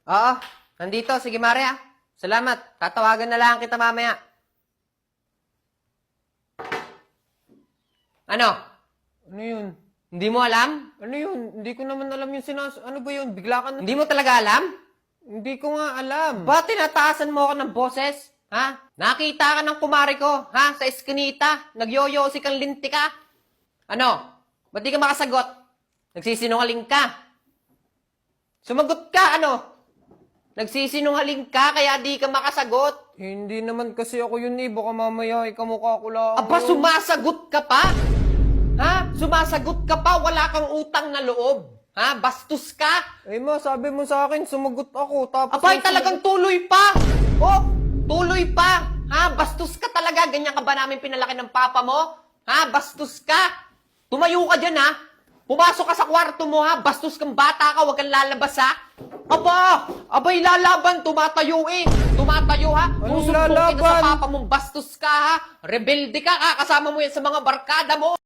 Oo, nandito. Sige, Mare, ah. Salamat. Tatawagan na lang kita mamaya. Ano? Ano yun? Hindi mo alam? Ano yun? Hindi ko naman alam yung Ano ba yun? Bigla ka na... Hindi mo talaga alam? Hindi ko nga alam. Ba tinataasan mo ako ng boses? Ha? Nakita ka ng kumari ko, ha? Sa eskinita. Nagyoyosi kang linti ka. Ano? Ba't di ka makasagot? Nagsisinungaling ka. Sumagot ka, ano? Nagsisinungaling ka, kaya di ka makasagot. Hindi naman kasi ako yun eh. Baka mamaya ikamukha ko lang. Aba, sumasagot ka pa? Ha? Sumasagot ka pa? Wala kang utang na loob. Ha? Bastos ka? Eh ma, sabi mo sa akin, sumagot ako. Tapos Abay, talagang tuloy pa! Oh, tuloy pa! Ha? Bastos ka talaga. Ganyan ka ba namin pinalaki ng papa mo? Ha? Bastos ka! Tumayo ka dyan, ha? Pumasok ka sa kwarto mo, ha? Bastos kang bata ka, huwag kang lalabas, ha? Aba! Abay, lalaban! Tumatayo, eh! Tumatayo, ha? Anong Susumbong kita sa lalaban? papa mong bastos ka, ha? Rebelde ka, ha? Kasama mo yan sa mga barkada mo!